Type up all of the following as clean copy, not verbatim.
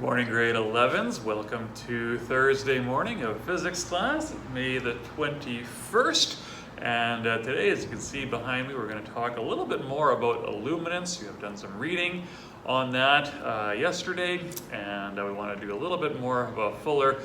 Good morning, grade 11s. Welcome to Thursday morning of physics class, May the 21st. And today, as you can see behind me, we're going to talk a little bit more about illuminance. We have done some reading on that yesterday, and we want to do a little bit more of a fuller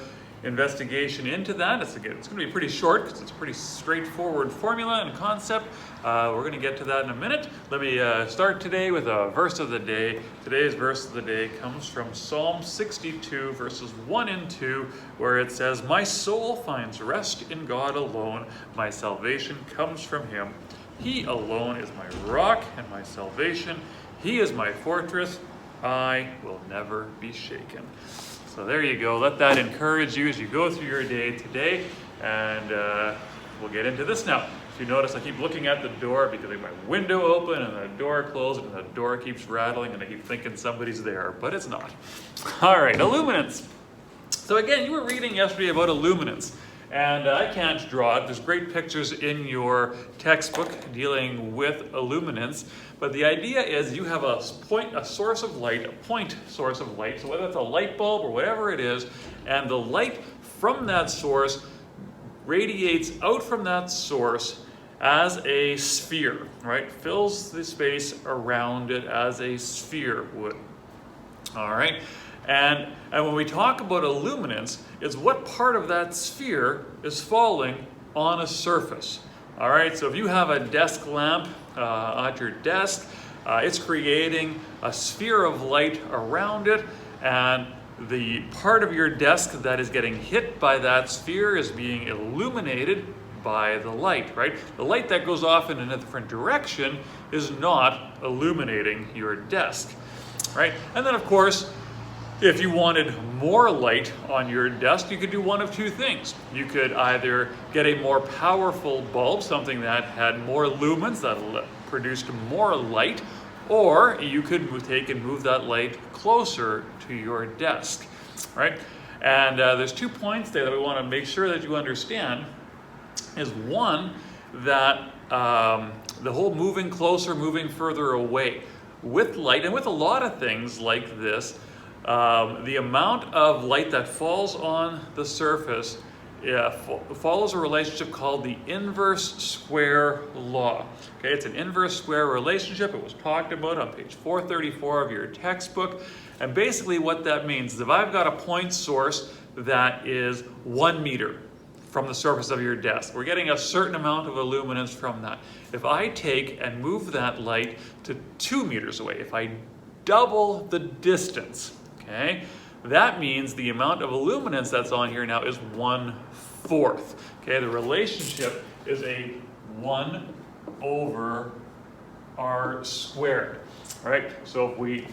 investigation into that. It's going to be pretty short because it's a pretty straightforward formula and concept. We're going to get to that in a minute. Let me start today with a verse of the day. Today's verse of the day comes from Psalm 62, verses 1 and 2, where it says, "My soul finds rest in God alone. My salvation comes from Him. He alone is my rock and my salvation. He is my fortress. I will never be shaken." So there you go. Let that encourage you as you go through your day today. And we'll get into this now. If you notice, I keep looking at the door because I have my window open and the door closed and the door keeps rattling and I keep thinking somebody's there, but it's not. All right, illuminance. So again, you were reading yesterday about illuminance. And I can't draw it. There's great pictures in your textbook dealing with illuminance. But the idea is you have a source of light, a point source of light. So whether it's a light bulb or whatever it is, and the light from that source radiates out from that source as a sphere, right? Fills the space around it as a sphere would. All right. And when we talk about illuminance, it's what part of that sphere is falling on a surface. All right, so if you have a desk lamp at your desk, it's creating a sphere of light around it, and the part of your desk that is getting hit by that sphere is being illuminated by the light, right? The light that goes off in a different direction is not illuminating your desk, right? And then of course, if you wanted more light on your desk, you could do one of two things. You could either get a more powerful bulb, something that had more lumens, that produced more light, or you could take and move that light closer to your desk, right? And there's 2 points there that we want to make sure that you understand. Is one, that the whole moving closer, moving further away. With light, and with a lot of things like this, the amount of light that falls on the surface follows a relationship called the inverse square law. Okay, it's an inverse square relationship. It was talked about on page 434 of your textbook. And basically what that means is if I've got a point source that is 1 meter from the surface of your desk, we're getting a certain amount of illuminance from that. If I take and move that light to 2 meters away, if I double the distance, okay, that means the amount of illuminance that's on here now is 1/4. Okay, the relationship is a 1 over r squared. Right? So if we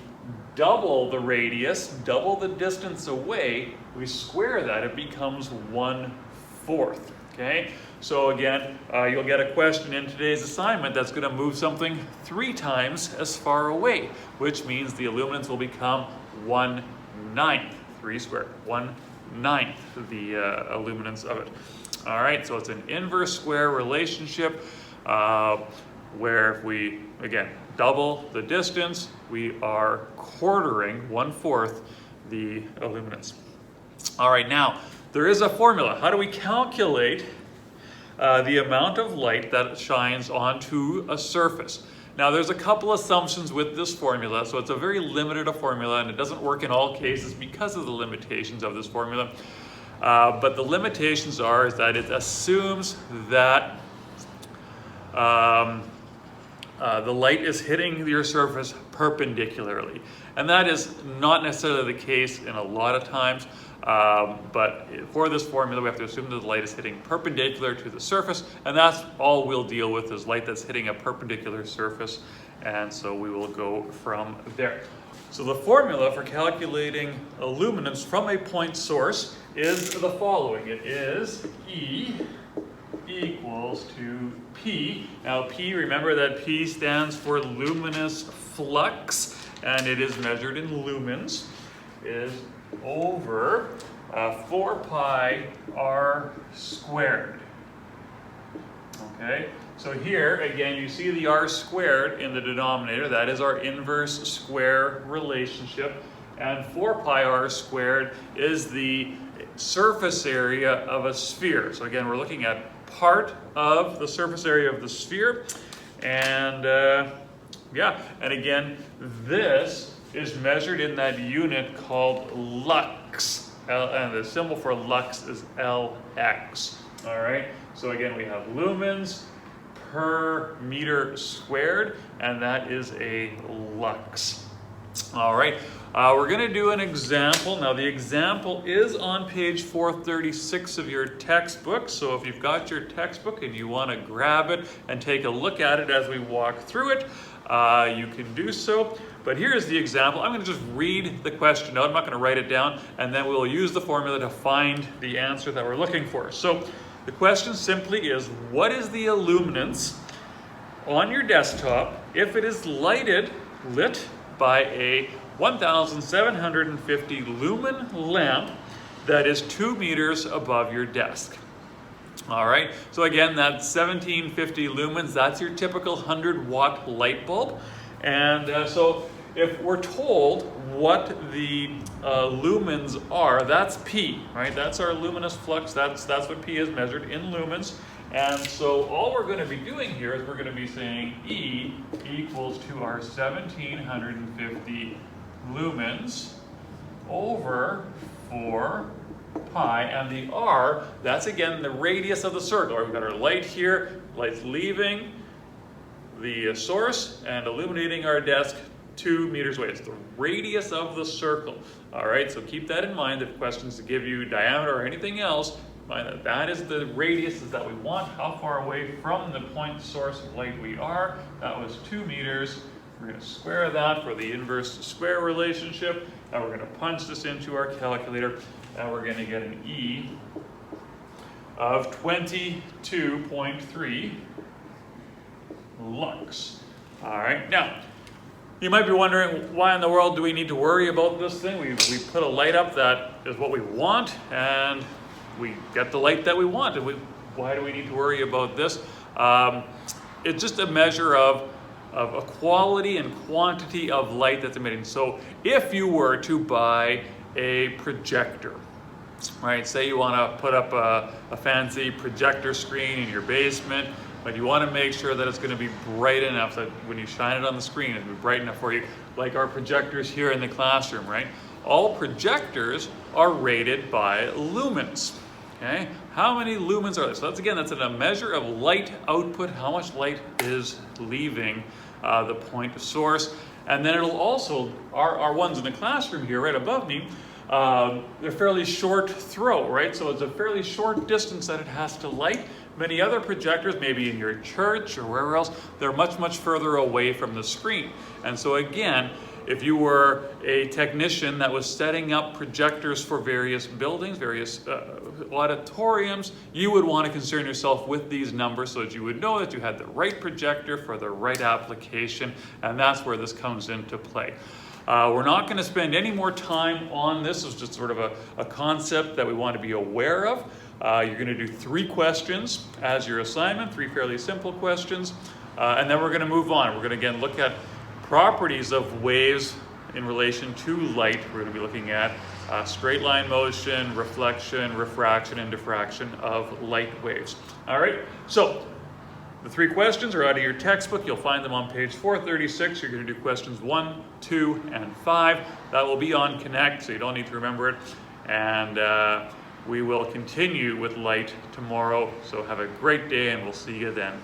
double the radius, double the distance away, we square that, it becomes 1/4. Okay? So again, you'll get a question in today's assignment that's going to move something 3 times as far away, which means the illuminance will become 1/9, 3 squared, 1/9 the illuminance of it. All right, so it's an inverse square relationship where if we, again, double the distance, we are quartering 1/4 the illuminance. All right, now, there is a formula. How do we calculate the amount of light that shines onto a surface? Now, there's a couple assumptions with this formula, so it's a very limited formula, and it doesn't work in all cases because of the limitations of this formula. But the limitations is that it assumes that the light is hitting your surface perpendicularly. And that is not necessarily the case in a lot of times. But for this formula, we have to assume that the light is hitting perpendicular to the surface, and that's all we'll deal with is light that's hitting a perpendicular surface, and so we will go from there. So the formula for calculating illuminance from a point source is the following. It is E equals to P. Now P, remember that P stands for luminous flux, and it is measured in lumens, is over 4 pi r squared. Okay, so here again you see the r squared in the denominator. That is our inverse square relationship, and 4 pi r squared is the surface area of a sphere. So again, we're looking at part of the surface area of the sphere. And yeah, and again, this is measured in that unit called lux. And the symbol for lux is Lx. All right, so again, we have lumens per meter squared, and that is a lux. All right, we're going to do an example. Now, the example is on page 436 of your textbook. So if you've got your textbook and you want to grab it and take a look at it as we walk through it, you can do so. But here's the example. I'm going to just read the question out. I'm not going to write it down, and then we'll use the formula to find the answer that we're looking for. So the question simply is, what is the illuminance on your desktop if it is lit by a 1750 lumen lamp that is 2 meters above your desk? All right, so again, that's 1750 lumens. That's your typical 100-watt light bulb. And so if we're told what the lumens are, that's P, right? That's our luminous flux. That's what P is measured in lumens. And so all we're going to be doing here is we're going to be saying E equals to our 1750 lumens over 4 pi, and the R, that's again the radius of the circle. Right? We've got our light here, light's leaving the source and illuminating our desk 2 meters away. It's the radius of the circle. All right, so keep that in mind. If questions to give you diameter or anything else, mind that that is the radius that we want, how far away from the point source of light we are. That was 2 meters. We're going to square that for the inverse to square relationship, and we're going to punch this into our calculator, and we're going to get an E of 22.3 lux. All right, now, you might be wondering, why in the world do we need to worry about this thing? We put a light up that is what we want, and we get the light that we want. And why do we need to worry about this? It's just a measure of a quality and quantity of light that's emitting. So if you were to buy a projector, right? Say you want to put up a fancy projector screen in your basement, but you want to make sure that it's going to be bright enough that when you shine it on the screen, it'll be bright enough for you, like our projectors here in the classroom, right? All projectors are rated by lumens. Okay, how many lumens are there? So that's a measure of light output, how much light is leaving the point source. And then it'll also, our ones in the classroom here right above me, they're fairly short throw, right? So it's a fairly short distance that it has to light. Many other projectors, maybe in your church or wherever else, they're much, much further away from the screen. And so again, if you were a technician that was setting up projectors for various buildings, various auditoriums, you would want to concern yourself with these numbers so that you would know that you had the right projector for the right application, and that's where this comes into play. We're not going to spend any more time on this. It's just sort of a concept that we want to be aware of. You're going to do 3 questions as your assignment, 3 fairly simple questions, and then we're going to move on. We're going to again look at properties of waves in relation to light. We're going to be looking at straight line motion, reflection, refraction, and diffraction of light waves. All right, so the 3 questions are out of your textbook. You'll find them on page 436. You're going to do questions 1, 2, and 5. That will be on Connect, so you don't need to remember it. And we will continue with light tomorrow. So have a great day, and we'll see you then.